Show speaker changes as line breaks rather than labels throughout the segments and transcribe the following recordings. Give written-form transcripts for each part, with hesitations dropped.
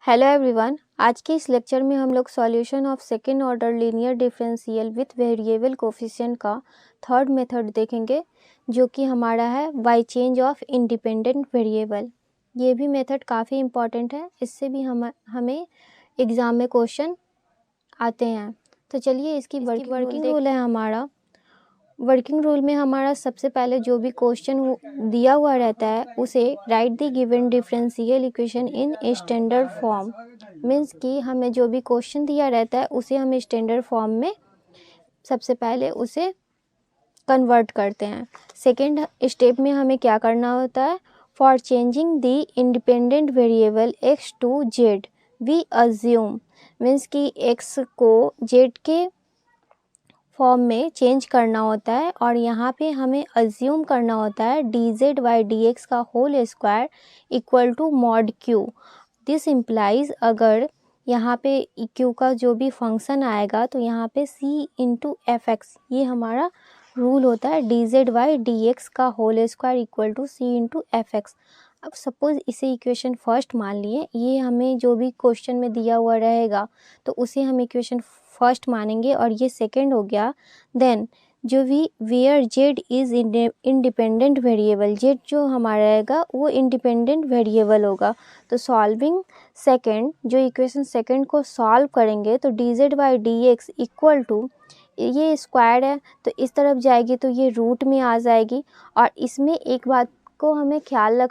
Hello everyone, आज के इस लेक्चर में हम लोग solution of second order linear differential with variable coefficient का थर्ड मेथड देखेंगे, जो कि हमारा है by change of independent variable. ये भी मेथड काफ़ी इम्पॉर्टेंट है, इससे भी हमें एग्ज़ाम में क्वेश्चन आते हैं। तो चलिए इसकी वर्किंग रूल है हमारा। वर्किंग रूल में हमारा सबसे पहले जो भी क्वेश्चन दिया हुआ रहता है उसे right the given differential equation in standard form. Means कि हमें जो भी क्वेश्चन दिया रहता है उसे हम स्टैंडर्ड फॉर्म में सबसे पहले उसे कन्वर्ट करते हैं। सेकेंड स्टेप में हमें क्या करना होता है, for changing the independent variable x to z we assume. Means कि x को z के फॉर्म में चेंज करना होता है और यहाँ पे हमें अज्यूम करना होता है dz/dx का whole square equal to mod q। This implies अगर यहाँ पे q का जो भी फंक्शन आएगा तो यहाँ पे c इंटू एफ एक्स, ये हमारा रूल होता है dz/dx का whole square equal to c into F X. अब सपोज़ इसे इक्वेशन फर्स्ट मान लिए, ये हमें जो भी क्वेश्चन में दिया हुआ रहेगा तो उसे हम इक्वेशन फर्स्ट मानेंगे और ये सेकंड हो गया। देन जो भी where Z is independent variable, Z जो हमारा रहेगा वो इंडिपेंडेंट वेरिएबल होगा। तो सॉल्विंग सेकंड, जो इक्वेशन सेकंड को सॉल्व करेंगे तो dz/dx इक्वल टू, ये स्क्वायर है तो इस तरफ जाएगी तो ये रूट में आ जाएगी। और इसमें एक बात को हमें ख्याल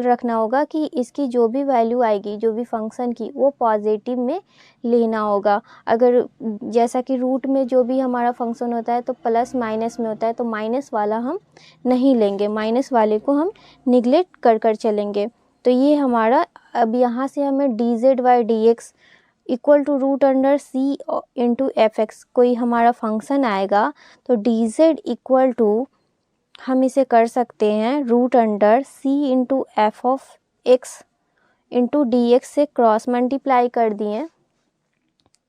रखना होगा कि इसकी जो भी वैल्यू आएगी, जो भी फंक्शन की, वो पॉजिटिव में लेना होगा। अगर जैसा कि रूट में जो भी हमारा फंक्शन होता है तो प्लस माइनस में होता है, तो माइनस वाला हम नहीं लेंगे, माइनस वाले को हम निगलेक्ट कर चलेंगे। तो ये हमारा, अब यहाँ से हमें dz/dx equal to root under c into F X कोई हमारा फंक्शन आएगा तो dz इक्वल टू, हम इसे कर सकते हैं root under c into F of X into D X से क्रॉस मल्टीप्लाई कर दिए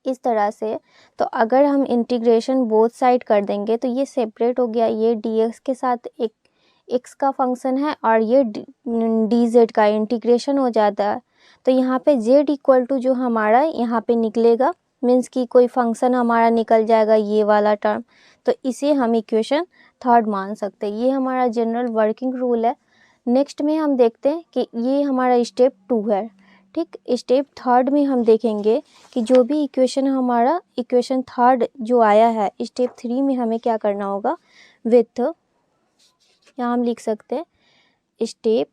इस तरह से। तो अगर हम इंटीग्रेशन बोथ साइड कर देंगे तो ये सेपरेट हो गया, ये dx के साथ एक x का फंक्शन है और ये dz का इंटीग्रेशन हो जाता है। तो यहाँ पे z इक्वल टू जो हमारा यहाँ पे निकलेगा, मीन्स कि कोई फंक्शन हमारा निकल जाएगा ये वाला टर्म, तो इसे हम इक्वेशन थर्ड मान सकते हैं। ये हमारा जनरल वर्किंग रूल है। नेक्स्ट में हम देखते हैं कि ये हमारा स्टेप 2 है। ठीक, स्टेप थर्ड में हम देखेंगे कि जो भी इक्वेशन हमारा इक्वेशन थर्ड जो आया है, स्टेप 3 में हमें क्या करना होगा विथ, यहाँ हम लिख सकते हैं स्टेप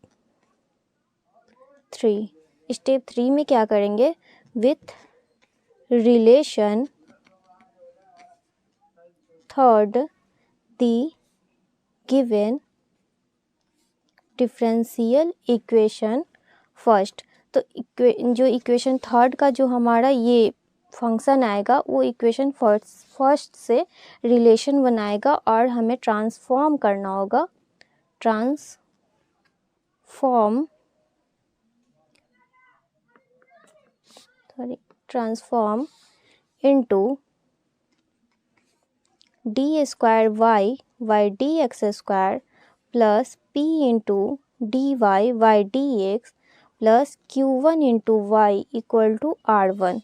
3। स्टेप 3 में क्या करेंगे, with relation third the given differential equation first. तो जो इक्वेशन थर्ड का जो हमारा ये फंक्शन आएगा वो इक्वेशन फर्स्ट से रिलेशन बनाएगा और हमें ट्रांसफॉर्म करना होगा, transform into D square Y D x square plus p into D Y D x plus q1 into Y equal to r1।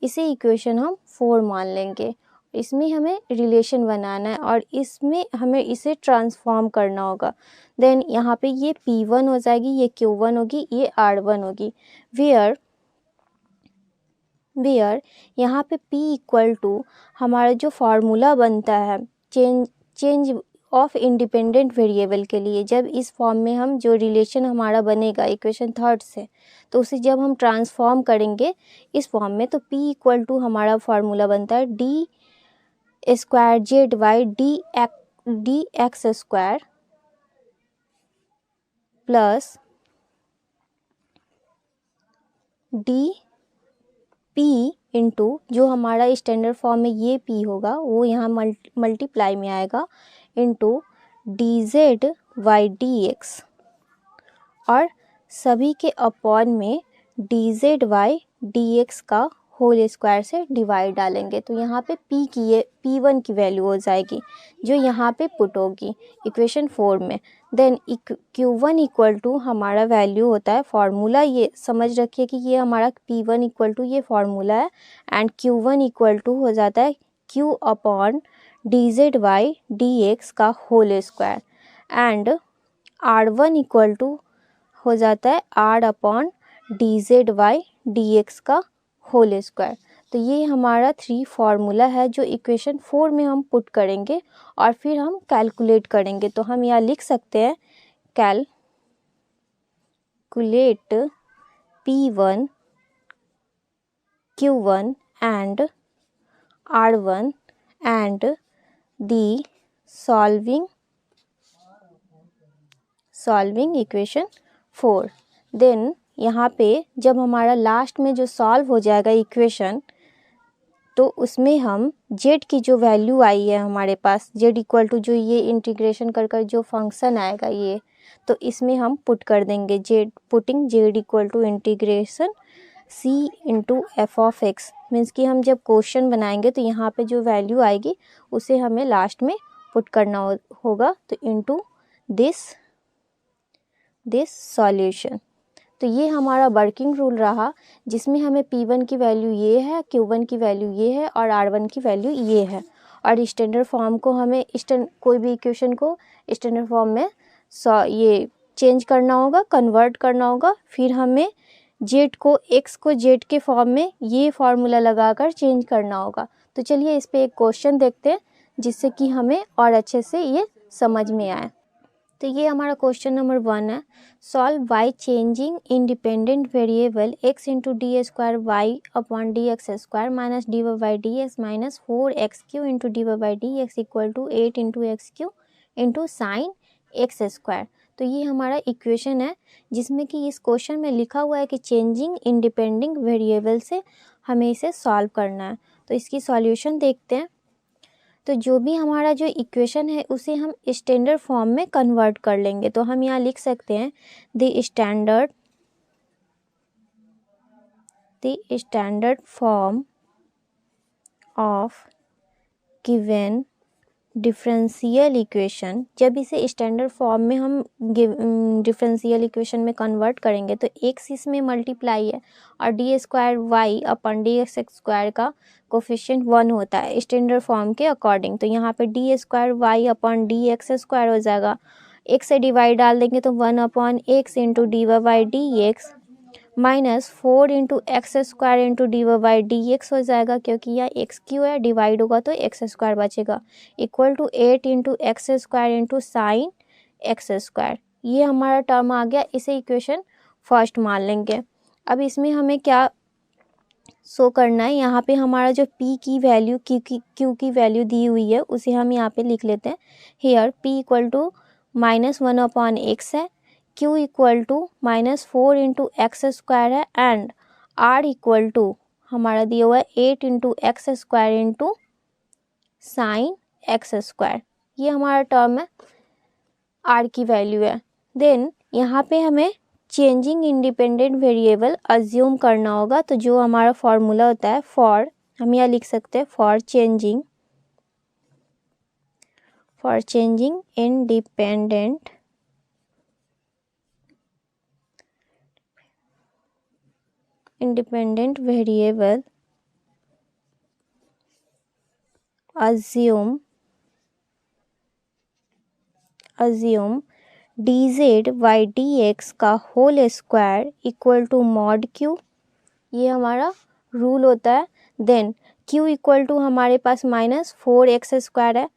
इसे इक्वेशन हम 4 मान लेंगे। इसमें हमें रिलेशन बनाना है और इसमें हमें इसे ट्रांसफॉर्म करना होगा। देन यहाँ पे ये p1 हो जाएगी, ये q1 होगी, ये r1 होगी। वेयर यहाँ पे p इक्वल टू हमारा जो फार्मूला बनता है चेंज ऑफ इंडिपेंडेंट वेरिएबल के लिए, जब इस फॉर्म में हम जो रिलेशन हमारा बनेगा इक्वेशन थर्ड से, तो उसे जब हम ट्रांसफॉर्म करेंगे इस फॉर्म में, तो p इक्वल टू हमारा फार्मूला बनता है d square z y D x square plus d p into जो हमारा स्टैंडर्ड फॉर्म में ये p होगा वो यहाँ मल्टीप्लाई में आएगा इंटू dz/dx और सभी के अपॉन में dz/dx का होल स्क्वायर से डिवाइड डालेंगे। तो यहाँ पे p1 की वैल्यू हो जाएगी जो यहाँ पे पुट होगी इक्वेशन 4 में। देन Q1 इक्वल टू हमारा वैल्यू होता है, फार्मूला ये समझ रखिए कि ये हमारा P1 इक्वल टू ये फार्मूला है, एंड Q1 इक्वल टू हो जाता है Q अपॉन dz/dx का whole square, and R1 equal to हो जाता है R अपॉन dz/dx का होल स्क्वायर। तो ये हमारा 3 फार्मूला है जो इक्वेशन 4 में हम पुट करेंगे और फिर हम कैलकुलेट करेंगे। तो हम यहाँ लिख सकते हैं calculate P1 Q1 and R1 and the solving equation 4। Then यहाँ पे जब हमारा लास्ट में जो सॉल्व हो जाएगा इक्वेशन, तो उसमें हम z की जो वैल्यू आई है हमारे पास, z इक्वल टू जो ये इंटीग्रेशन कर जो फंक्शन आएगा ये, तो इसमें हम पुट कर देंगे putting z equal to integration c into F of x. Means कि हम जब क्वेश्चन बनाएंगे तो यहाँ पे जो वैल्यू आएगी उसे हमें लास्ट में पुट करना होगा, तो इंटू दिस सॉल्यूशन। तो ये हमारा वर्किंग रूल रहा, जिसमें हमें P1 की वैल्यू ये है, Q1 की वैल्यू ये है और R1 की वैल्यू ये है। और स्टैंडर्ड फॉर्म को हमें कोई भी इक्वेशन को स्टैंडर्ड फॉर्म में ये चेंज करना होगा, कन्वर्ट करना होगा, फिर हमें z को z के फॉर्म में ये फार्मूला लगाकर चेंज करना होगा। तो चलिए इस पे एक क्वेश्चन देखते हैं जिससे कि हमें और अच्छे से ये समझ में आए। तो ये हमारा क्वेश्चन नंबर 1 है, solve by changing independent variable x into d square y upon d x square minus d y by d x minus 4xq into D y by d x equal to 8 into x into sine x square. तो ये हमारा equation है जिसमें कि इस question में लिखा हुआ है कि चेंजिंग इंडिपेंडेंट वेरिएबल से हमें इसे सॉल्व करना है। तो इसकी सॉल्यूशन देखते हैं। तो जो भी हमारा जो इक्वेशन है उसे हम स्टैंडर्ड फॉर्म में कन्वर्ट कर लेंगे। तो हम यहाँ लिख सकते हैं the standard form of given differential equation. जब इसे स्टैंडर्ड फॉर्म में हम डिफरेंशियल इक्वेशन में कन्वर्ट करेंगे तो x इसमें मल्टीप्लाई है और D square y upon d x square का कोफिशिएंट 1 होता है स्टैंडर्ड फॉर्म के अकॉर्डिंग। तो यहाँ पे d square y upon d x square हो जाएगा, x से डिवाइड डाल देंगे तो 1 upon x into D y by d x minus 4 into x square into D y by d x हो जाएगा, क्योंकि यह एक्स क्यू है, डिवाइड होगा तो एक्स स्क्वायर बचेगा, equal to 8 into x square into sine x square. ये हमारा टर्म आ गया, इसे इक्वेशन फर्स्ट मान लेंगे। अब इसमें हमें क्या शो करना है, यहाँ पे हमारा जो p की वैल्यू q की वैल्यू दी हुई है उसे हम यहाँ पे लिख लेते हैं। Here p equal to -1 upon x है, q equal to -4 into x square है, एंड r इक्वल टू हमारा दिया हुआ है 8 into x square into sine x square. ये हमारा टर्म है, r की वैल्यू है। देन यहाँ पे हमें चेंजिंग इंडिपेंडेंट वेरिएबल अज्यूम करना होगा। तो जो हमारा फॉर्मूला होता है फॉर, हम यहाँ लिख सकते हैं for changing independent variable assume dz by dx का whole square equal to mod q। ये हमारा रूल होता है। देन q इक्वल टू हमारे पास -4x स्क्वायर है,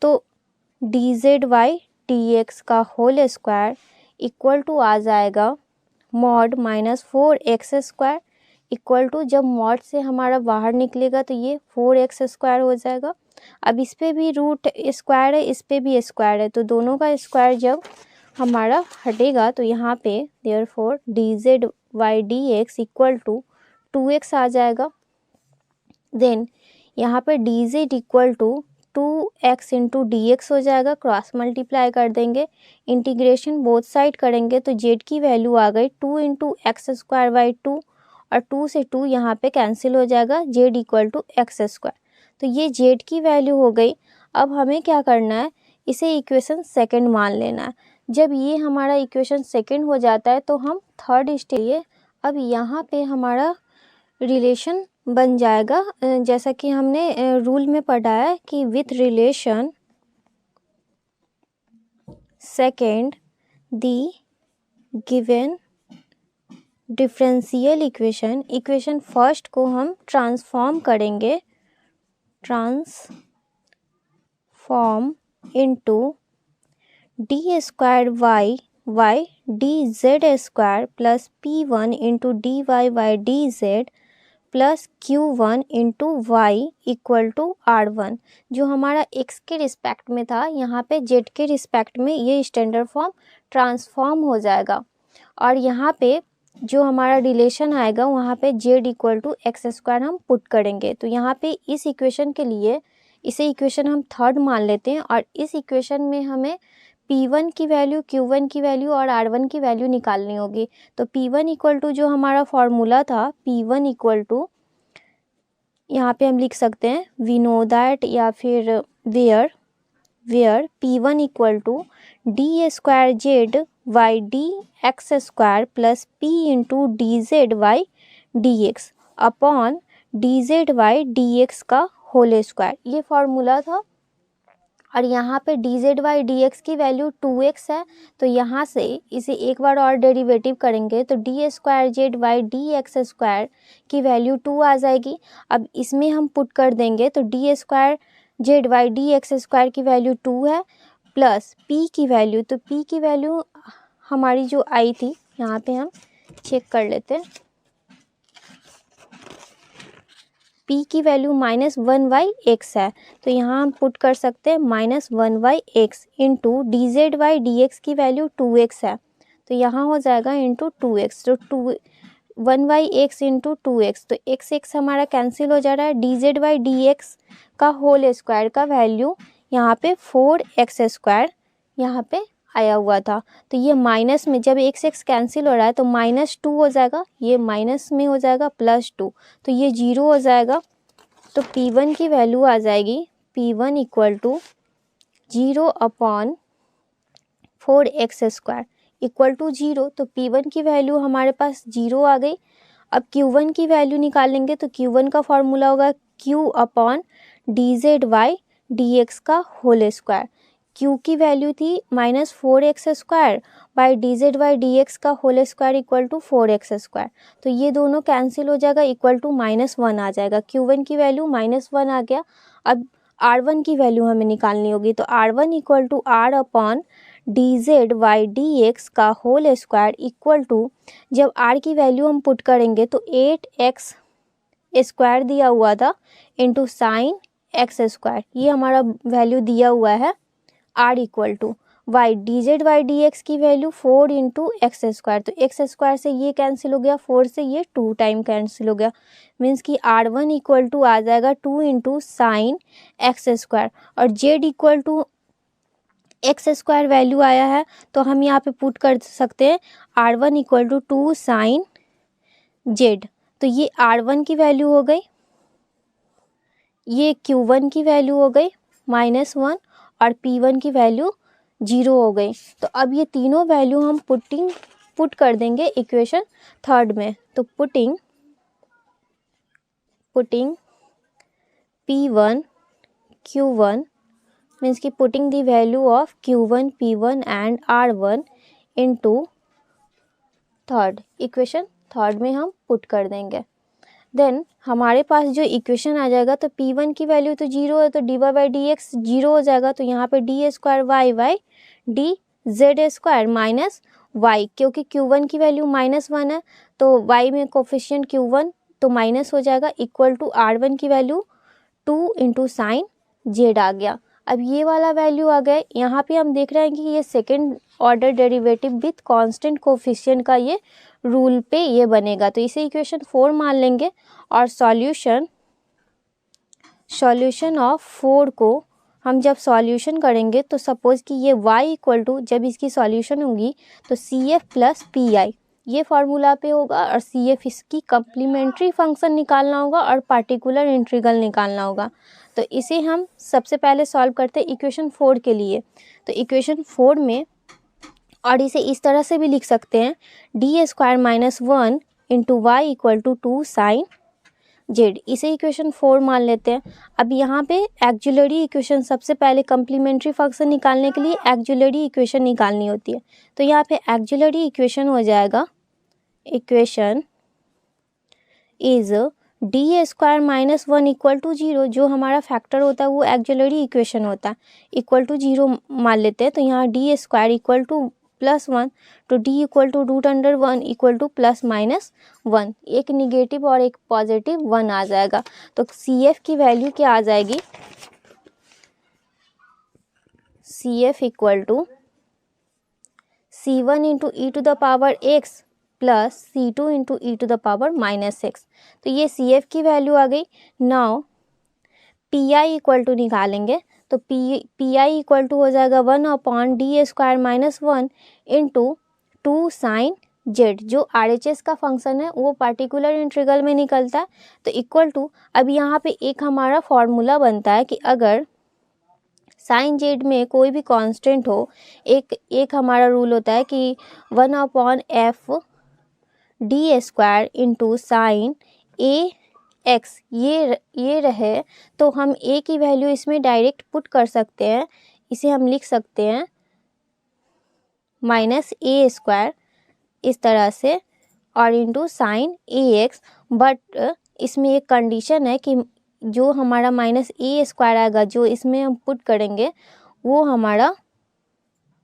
तो dz बाई dx का होल स्क्वायर इक्वल टू आ जाएगा mod -4x square, equal to जब मॉड से हमारा बाहर निकलेगा तो ये 4x स्क्वायर हो जाएगा। अब इस पे भी रूट स्क्वायर है, इस पे भी स्क्वायर है, तो दोनों का स्क्वायर जब हमारा हटेगा तो यहाँ पे therefore dz by dx equal to 2x आ जाएगा। देन यहाँ पे dz equal to 2x into D x हो जाएगा, क्रॉस मल्टीप्लाई कर देंगे, इंटीग्रेशन बोथ साइड करेंगे तो z की वैल्यू आ गई 2 इंटू एक्स स्क्वायर बाई 2, और 2 से 2 यहाँ पे कैंसिल हो जाएगा, z equal to x square. तो ये z की वैल्यू हो गई। अब हमें क्या करना है, इसे इक्वेशन सेकंड मान लेना है। जब ये हमारा इक्वेशन सेकंड हो जाता है तो हम थर्ड स्टेज, अब यहाँ पे हमारा रिलेशन बन जाएगा जैसा कि हमने रूल में पढ़ा है कि with relation second the given differential equation first को हम ट्रांसफॉर्म करेंगे, transform into D square Y d z square plus P1 into D Y d z plus Q1 into Y equal to R1। जो हमारा x के respect में था यहाँ पे z के रिस्पेक्ट में ये स्टैंडर्ड फॉर्म ट्रांसफॉर्म हो जाएगा और यहाँ पे जो हमारा रिलेशन आएगा वहाँ पे z equal to x square हम पुट करेंगे। तो यहाँ पे इस इक्वेशन के लिए इसे इक्वेशन हम थर्ड मान लेते हैं और इस इक्वेशन में हमें P1 की वैल्यू, Q1 की वैल्यू और R1 की वैल्यू निकालनी होगी। तो P1 इक्वल टू जो हमारा फॉर्मूला था P1 इक्वल टू यहाँ पे हम लिख सकते हैं वी नो दैट या फिर where P1 equal to d square z y D x square plus P into d z y D x upon d z y D x का whole square, ये फॉर्मूला था। और यहाँ पे d z y D x की value 2x है, तो यहाँ से इसे एक बार और डेरिवेटिव करेंगे तो d square z y D x square की वैल्यू 2 आ जाएगी। अब इसमें हम पुट कर देंगे तो d square z y D x square की वैल्यू 2 है प्लस p की वैल्यू, तो p की वैल्यू हमारी जो आई थी यहाँ पे हम चेक कर लेते हैं, p की वैल्यू -1/x है, तो यहाँ हम पुट कर सकते हैं -1/x into d z y D x की वैल्यू 2x है, तो यहाँ हो जाएगा इंटू 2x, तो 1/x इंटू 2x, तो x हमारा कैंसिल हो जा रहा है। D z y D x का होल स्क्वायर का वैल्यू यहाँ पे 4x स्क्वायर यहाँ पे आया हुआ था, तो ये माइनस में जब x कैंसिल हो रहा है तो -2 हो जाएगा, ये माइनस में हो जाएगा +2, तो ये 0 हो जाएगा। तो P1 की वैल्यू आ जाएगी P1 equal to 0 upon 4x square equal to 0, तो P1 की वैल्यू हमारे पास 0 आ गई। अब Q1 की वैल्यू निकालेंगे तो Q1 का फॉर्मूला होगा Q upon d z y D x का होल स्क्वायर। Q की वैल्यू थी -4x square by d z y D x का whole square equal to 4x square, तो ये दोनों कैंसिल हो जाएगा, इक्वल टू -1 आ जाएगा। Q1 की वैल्यू -1 आ गया। अब R1 की वैल्यू हमें निकालनी होगी, तो R1 equal to R upon d z y D x का होल स्क्वायर इक्वल टू, जब R की वैल्यू हम पुट करेंगे तो 8x स्क्वायर दिया हुआ था इंटू साइन x स्क्वायर, ये हमारा वैल्यू दिया हुआ है। R equal to y d z y D x की वैल्यू 4 इंटू एक्स स्क्वायर, तो एक्स स्क्वायर से ये कैंसिल हो गया, 4 से ये 2 टाइम कैंसिल हो गया, मीन्स कि R1 इक्वल टू आ जाएगा 2 इंटू साइन एक्स स्क्वायर, और Z equal to x square value आया है तो हम यहाँ पे पुट कर सकते हैं R1 equal to 2 sign Z, तो ये R1 की वैल्यू हो गई, ये Q1 की वैल्यू हो गई -1 और P1 की वैल्यू 0 हो गई। तो अब ये तीनों वैल्यू हम पुट कर देंगे इक्वेशन थर्ड में, तो पुटिंग P1 Q1 मीन्स कि putting the value of Q1 P1 and R1 into third equation, third में हम पुट कर देंगे। देन हमारे पास जो इक्वेशन आ जाएगा, तो P1 की वैल्यू तो 0 है, तो d y by d x 0 हो जाएगा, तो यहाँ पे d square y by d z square minus y, क्योंकि Q1 की वैल्यू -1 है तो y में कोफिशिएंट Q1 तो माइनस हो जाएगा, इक्वल टू R1 की वैल्यू 2 इंटू साइन जेड आ गया। अब ये वाला वैल्यू आ गया, यहाँ पे हम देख रहे हैं कि ये second order derivative with constant coefficient का ये रूल पे ये बनेगा, तो इसे इक्वेशन 4 मान लेंगे। और सॉल्यूशन ऑफ 4 को हम जब सॉल्यूशन करेंगे तो सपोज कि ये y इक्वल टू, जब इसकी सॉल्यूशन होगी तो CF प्लस PI ये फार्मूला पे होगा, और CF इसकी कम्प्लीमेंट्री फंक्शन निकालना होगा और पार्टिकुलर इंटीग्रल निकालना होगा। तो इसे हम सबसे पहले सॉल्व करते हैं इक्वेशन 4 के लिए। तो इक्वेशन 4 में और इसे इस तरह से भी लिख सकते हैं D square minus 1 into Y equal to 2 sine z. इसे इक्वेशन 4 मान लेते हैं। अब यहाँ पे एक्जुलरी इक्वेशन, सबसे पहले कम्प्लीमेंट्री फंक्शन निकालने के लिए एक्जुलरी इक्वेशन निकालनी होती है। तो यहाँ पे एक्जुलरी इक्वेशन हो जाएगा, equation is D square minus 1 equal to 0। जो हमारा फैक्टर होता है वो एक्जुलरी इक्वेशन होता है, इक्वल टू 0 मान लेते हैं। तो यहाँ डी स्क्वायर इक्वल टू +1, तो D equal to √1 equal to +-1, एक निगेटिव और एक पॉजिटिव 1 आ जाएगा। तो सी एफ की वैल्यू क्या आ जाएगी, C F equal to C1 into e to the power x plus C2 into e to the power -x। तो ये सी एफ की वैल्यू आ गई। Now P I equal to निकालेंगे, तो पी आई इक्वल टू हो जाएगा 1 D square minus 1 into 2 sine z. जो आर एच एस का फंक्शन है वो पार्टिकुलर इंटीग्रल में निकलता है। तो इक्वल टू, अब यहाँ पे एक हमारा फॉर्मूला बनता है कि अगर साइन जेड में कोई भी कांस्टेंट हो, एक हमारा रूल होता है कि 1/f d square into sine a x, ये रहे, तो हम ए की वैल्यू इसमें डायरेक्ट पुट कर सकते हैं। इसे हम लिख सकते हैं -a² इस तरह से, और into sine a x. But इसमें एक कंडीशन है कि जो हमारा -a² आएगा, जो इसमें हम पुट करेंगे, वो हमारा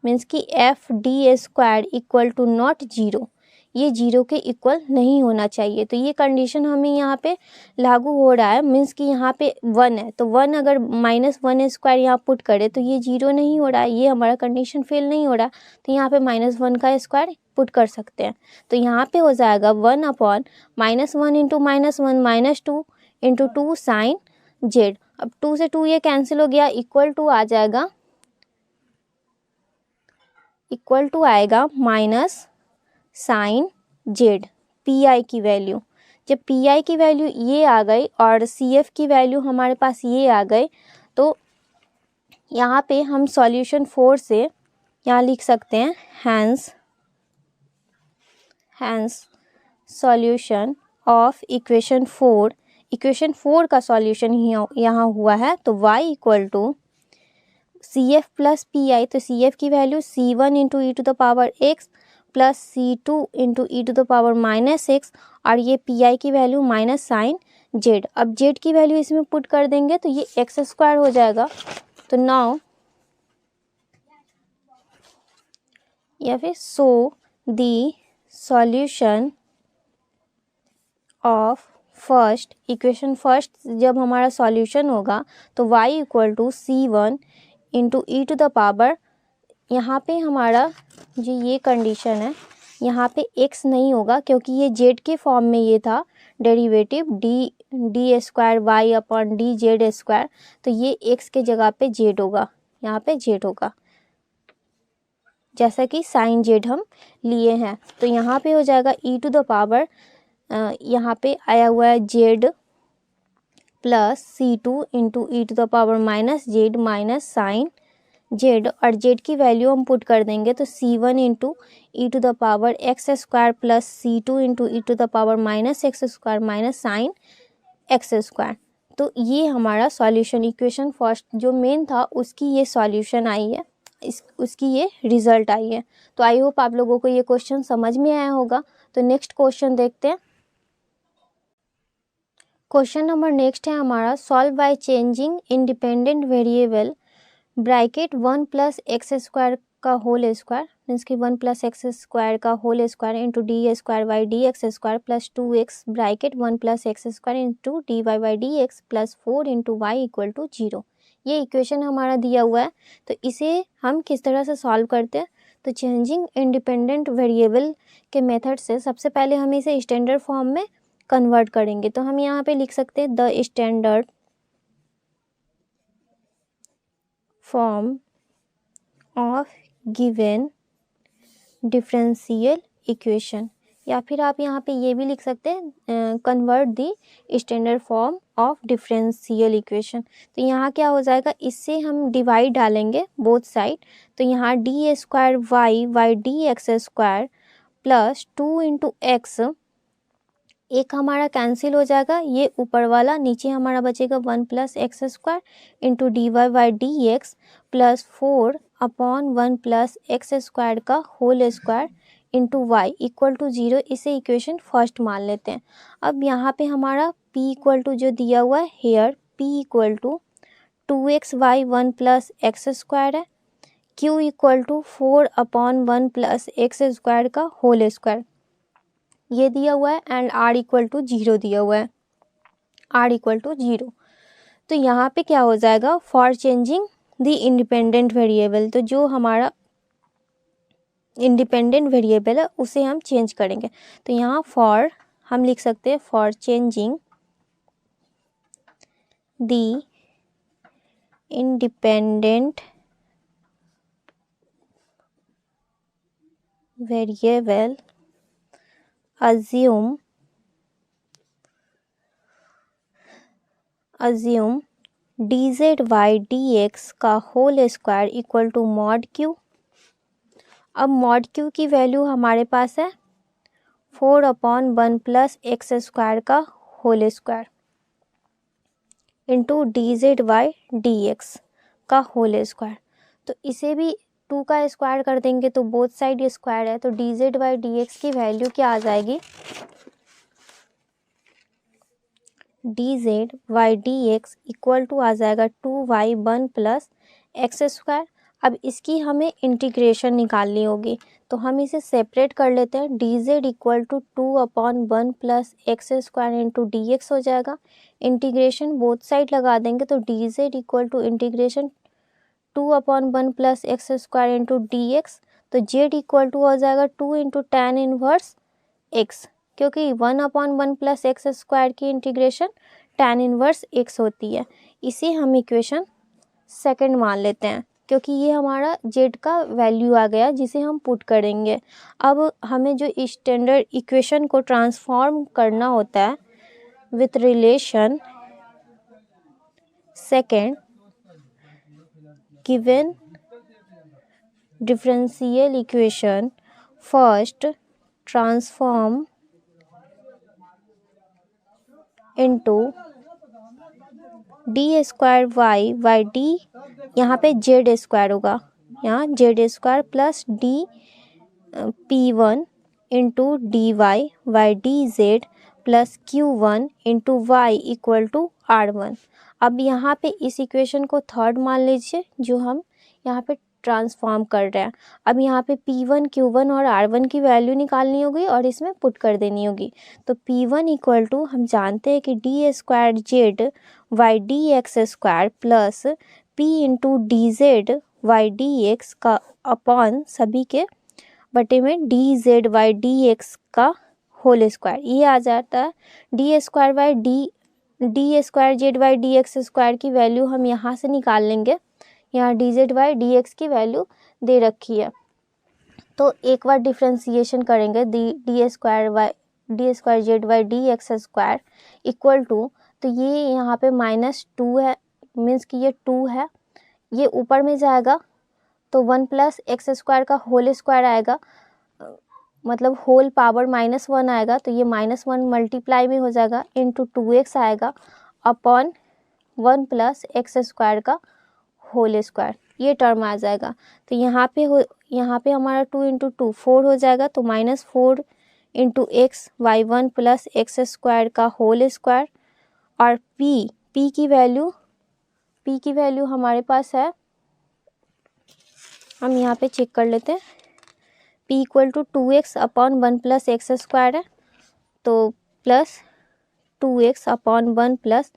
मीन्स कि f D square equal to not 0, ये 0 के इक्वल नहीं होना चाहिए। तो ये कंडीशन हमें यहाँ पे लागू हो रहा है, मीन्स कि यहाँ पे 1 है, तो 1 अगर -1² यहाँ पुट करे तो ये 0 नहीं हो रहा है, ये हमारा कंडीशन फेल नहीं हो रहा। तो यहाँ पे -1 का स्क्वायर पुट कर सकते हैं। तो यहाँ पे हो जाएगा 1/-1 इंटू -1 -2 इंटू 2 साइन जेड। अब 2 से 2 ये कैंसिल हो गया, इक्वल टू आ जाएगा, इक्वल टू आएगा minus sine z P I की वैल्यू। जब पी आई की वैल्यू ये आ गई और सी एफ की वैल्यू हमारे पास ये आ गई, तो यहाँ पे हम सॉल्यूशन 4 से यहाँ लिख सकते हैं hence solution of equation 4। Equation 4 का सॉल्यूशन यहाँ हुआ है। तो y equal to C F plus P I, तो सी एफ की value C1 into e to the power x plus C2 into e to the power -x, और ये P I की वैल्यू माइनस साइन जेड। अब z की value इसमें put कर देंगे तो ये x² हो जाएगा। तो नाउ या फिर so the solution of first equation, first जब हमारा सॉल्यूशन होगा तो y equal to C1 into e to the power, यहाँ पे हमारा जो ये कंडीशन है, यहाँ पे x नहीं होगा क्योंकि ये z के फॉर्म में ये था derivative d square y upon d z square. तो ये x के जगह पे z होगा, यहाँ पे z होगा, जैसा कि साइन जेड हम लिए हैं। तो यहाँ पे हो जाएगा ई टू द पावर, यहाँ पे आया हुआ है z plus C2 into e to the power -z minus sine z, और जेड की वैल्यू हम पुट कर देंगे तो C1 into e to the power x² plus C2 into e to the power -x² minus sine x²। तो ये हमारा solution, equation first जो मेन था उसकी ये सॉल्यूशन आई है, उसकी ये रिजल्ट आई है। तो आई होप आप लोगों को ये क्वेश्चन समझ में आया होगा। तो नेक्स्ट क्वेश्चन देखते हैं। क्वेश्चन नंबर नेक्स्ट है हमारा, solve by changing independent variable bracket 1 plus x² का होल स्क्वायर, मीन्स कि 1 प्लस x² का whole square into d square by d x² plus 2x bracket 1 plus x² into D y by d x plus 4 into Y equal to 0। ये equation हमारा दिया हुआ है। तो इसे हम किस तरह से सॉल्व करते हैं, तो चेंजिंग इंडिपेंडेंट वेरिएबल के मेथड से सबसे पहले हम इसे स्टैंडर्ड फॉर्म में कन्वर्ट करेंगे। तो हम यहाँ पे लिख सकते हैं the standard form of given differential equation. या फिर आप यहाँ पे ये भी लिख सकते हैं convert the standard form of differential equation. तो यहाँ क्या हो जाएगा, इससे हम डिवाइड डालेंगे बोथ साइड, तो यहाँ d square Y D x square plus 2 into x, एक हमारा कैंसिल हो जाएगा, ये ऊपर वाला, नीचे हमारा बचेगा 1 plus x square into D y by d x plus 4 upon 1 plus x square का whole square into Y equal to 0। इसे इक्वेशन फर्स्ट मान लेते हैं। अब यहाँ पे हमारा p इक्वल टू जो दिया हुआ है here p equal to 2xy 1 plus x square है, q equal to 4 upon 1 plus x square का होल स्क्वायर ये दिया हुआ है, एंड r इक्वल टू 0 दिया हुआ है, r इक्वल टू 0। तो यहाँ पे क्या हो जाएगा, for changing the independent variable, तो जो हमारा इंडिपेंडेंट वेरिएबल है उसे हम चेंज करेंगे। तो यहाँ फॉर हम लिख सकते हैं for changing the independent variable assume dz y dx का whole square equal to mod q. अब मॉड क्यू की वैल्यू हमारे पास है 4 अपॉन 1 प्लस एक्स स्क्वायर का whole square into d z y D x का होल स्क्वायर। तो इसे भी 2 का स्क्वायर कर देंगे तो बोथ साइड स्क्वायर है, तो d z y D x की वैल्यू क्या आ जाएगी, d z y D x equal to आ जाएगा 2y 1 प्लस एक्स स्क्वायर। अब इसकी हमें इंटीग्रेशन निकालनी होगी, तो हम इसे सेपरेट कर लेते हैं। D z equal to 2 upon 1 plus x square into D x हो जाएगा। इंटीग्रेशन बोथ साइड लगा देंगे तो d z equal to integration 2 upon 1 plus x square into D x, तो जेड इक्वल टू हो जाएगा 2 इंटू tan इनवर्स एक्स, क्योंकि 1 upon 1 plus x square की इंटीग्रेशन tan इनवर्स एक्स होती है। इसे हम इक्वेशन सेकंड मान लेते हैं, क्योंकि ये हमारा जेड का वैल्यू आ गया जिसे हम पुट करेंगे। अब हमें जो स्टैंडर्ड इक्वेशन को ट्रांसफॉर्म करना होता है with relation second given differential equation, first transform into d square y by d, यहाँ पे जेड स्क्वायर होगा, यहाँ z square plus d p1 into D y by d z plus q1 into Y equal to r1। अब यहाँ पे इस equation को third मान लीजिए जो हम यहाँ पे ट्रांसफॉर्म कर रहे हैं। अब यहाँ पे p1 q1 और r1 की वैल्यू निकालनी होगी और इसमें पुट कर देनी होगी। तो p1 इक्वल टू हम जानते हैं कि d square z y D x square plus p into d z y D x का अपॉन सभी के बटे में d z y D x का होल स्क्वायर, ये आ जाता है d square by d square z y D x square की वैल्यू हम यहाँ से निकाल लेंगे। यहाँ d z y D x की वैल्यू दे रखी है, तो एक बार डिफ्रेंसिएशन करेंगे D square z y D x square equal to, तो ये यहाँ पे -2 है, मीन्स कि ये 2 है, ये ऊपर में जाएगा तो 1 प्लस एक्स स्क्वायर का होल स्क्वायर आएगा, मतलब होल पावर -1 आएगा, तो ये -1 मल्टीप्लाई में हो जाएगा इंटू 2x आएगा अपॉन 1 प्लस एक्स स्क्वायर का होल स्क्वायर, ये टर्म आ जाएगा। तो यहाँ पे हमारा 2 इंटू 2 4 हो जाएगा, तो -4 into x y 1 plus x square का होल स्क्वायर, और p की वैल्यू हमारे पास है, हम यहाँ पे चेक कर लेते हैं। p equal to 2x upon 1 plus x square है, तो plus 2x upon 1 plus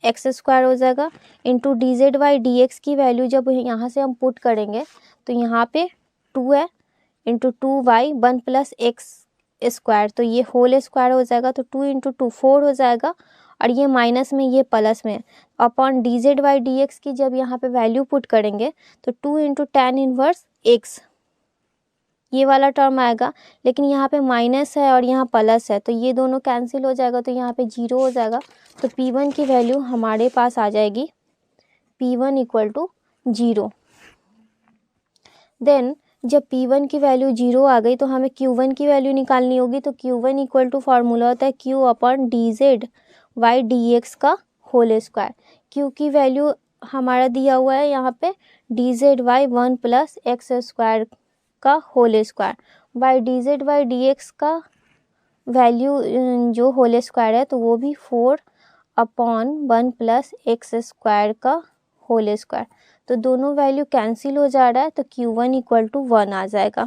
x square हो जाएगा into d z y D x की वैल्यू जब यहाँ से हम पुट करेंगे तो यहाँ पे 2 है into 2y 1 plus x square, तो ये होल स्क्वायर हो जाएगा, तो 2 इंटू 2 4 हो जाएगा, और ये माइनस में ये प्लस में upon d z y D x की जब यहाँ पे वैल्यू पुट करेंगे तो 2 इंटू tan इनवर्स एक्स ये वाला टर्म आएगा, लेकिन यहाँ पे माइनस है और यहाँ प्लस है तो ये दोनों कैंसिल हो जाएगा, तो यहाँ पे 0 हो जाएगा। तो P1 की वैल्यू हमारे पास आ जाएगी P1 इक्वल टू 0। देन जब P1 की वैल्यू 0 आ गई तो हमें Q1 की वैल्यू निकालनी होगी। तो Q1 इक्वल टू फार्मूला होता है Q upon dz by dx का होल स्क्वायर। Q की वैल्यू हमारा दिया हुआ है यहाँ पे dz by 1 plus x square का whole square by dz by dx का वैल्यू जो होल स्क्वायर है तो वो भी 4 अपॉन 1 प्लस एक्स स्क्वायर का होल स्क्वायर। तो दोनों वैल्यू कैंसिल हो जा रहा है तो Q1 इक्वल टू 1 आ जाएगा।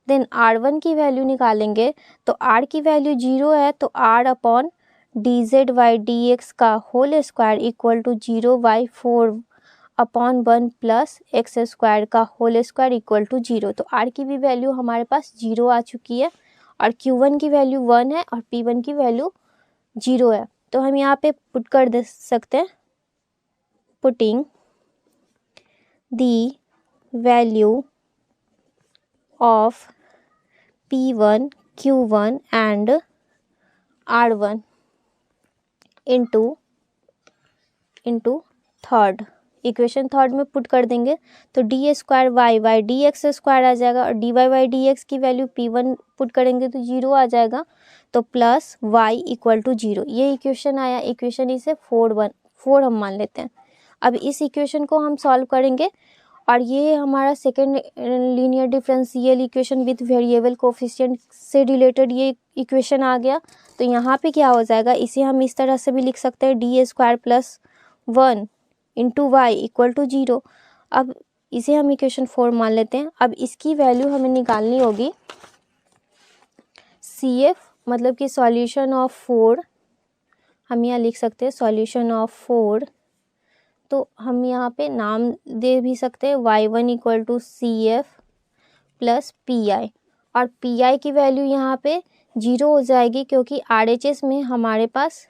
देन R1 की वैल्यू निकालेंगे तो R की वैल्यू 0 है तो R upon dz by dx का whole square equal to 0 by 4 upon 1 plus x square का होल स्क्वायर इक्वल टू 0। तो R की भी वैल्यू हमारे पास 0 आ चुकी है और Q1 की वैल्यू 1 है और P1 की वैल्यू 0 है। तो हम यहाँ पे पुट कर दे सकते हैं, putting the value of P1, Q1 and R1 into third equation third में पुट कर देंगे तो d square y by d x square आ जाएगा और d y by d x की वैल्यू P1 पुट करेंगे तो 0 आ जाएगा, तो प्लस वाई इक्वल टू 0। ये इक्वेशन आया। इक्वेशन इसे 4 हम मान लेते हैं। अब इस इक्वेशन को हम सॉल्व करेंगे और ये हमारा second linear differential equation with variable coefficient से रिलेटेड ये इक्वेशन आ गया। तो यहाँ पे क्या हो जाएगा, इसे हम इस तरह से भी लिख सकते हैं D square plus 1 into Y equal to 0। अब इसे हम इक्वेशन 4 मान लेते हैं। अब इसकी वैल्यू हमें निकालनी होगी CF, मतलब कि सॉल्यूशन ऑफ 4। हम यहाँ लिख सकते हैं सॉल्यूशन ऑफ 4। तो हम यहाँ पे नाम दे भी सकते हैं y1 equal to CF plus PI और PI की वैल्यू यहाँ पे 0 हो जाएगी क्योंकि RHS में हमारे पास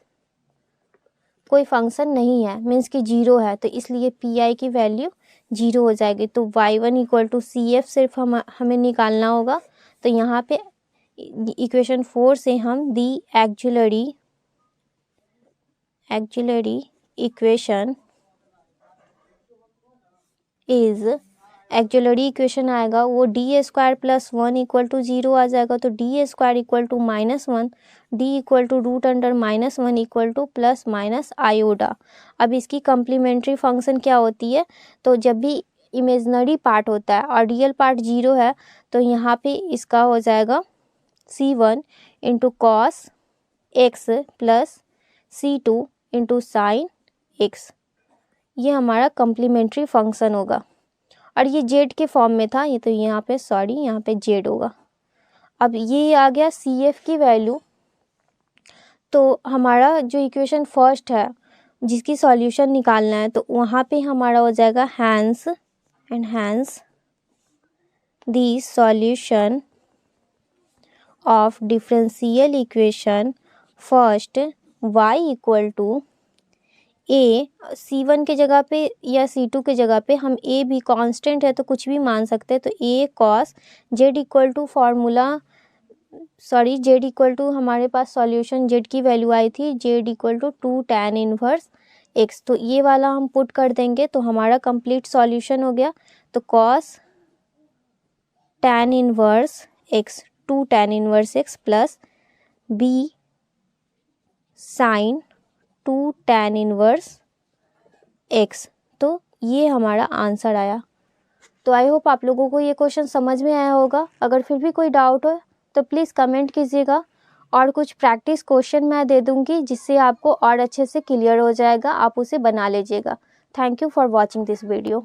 कोई फंक्शन नहीं है, मीन्स कि 0 है, तो इसलिए PI की वैल्यू 0 हो जाएगी। तो y1 इक्वल टू CF सिर्फ हमें निकालना होगा। तो यहाँ पे इक्वेशन 4 से हम the auxiliary equation is auxiliary equation आएगा वो d square plus 1 equal to 0 आ जाएगा। तो d square equal to -1, d equal to root under -1 equal to plus minus iota. अब इसकी कम्प्लीमेंट्री फंक्शन क्या होती है, तो जब भी इमेजनरी पार्ट होता है और रियल पार्ट 0 है तो यहाँ पे इसका हो जाएगा C1 into cos x plus C2 into sine x. ये हमारा कम्प्लीमेंट्री फंक्शन होगा और ये जेड के फॉर्म में था, ये तो यहाँ पे यहाँ पे जेड होगा। अब ये आ गया CF की वैल्यू। तो हमारा जो इक्वेशन फर्स्ट है जिसकी सॉल्यूशन निकालना है तो वहाँ पे हमारा हो जाएगा hence the solution of differential equation first y equal to A, C1 के जगह पे या C2 के जगह पे हम A भी कांस्टेंट है तो कुछ भी मान सकते हैं। तो A cos z equal to z equal to हमारे पास सॉल्यूशन जेड की वैल्यू आई थी z equal to 2 tan inverse x। तो ये वाला हम पुट कर देंगे तो हमारा कंप्लीट सॉल्यूशन हो गया। तो cos tan inverse x 2 tan inverse x plus B sine 2 tan inverse x। तो ये हमारा आंसर आया। तो आई होप आप लोगों को ये क्वेश्चन समझ में आया होगा। अगर फिर भी कोई डाउट हो तो प्लीज़ कमेंट कीजिएगा और कुछ प्रैक्टिस क्वेश्चन मैं दे दूँगी जिससे आपको और अच्छे से क्लियर हो जाएगा, आप उसे बना लीजिएगा। Thank you for watching this video.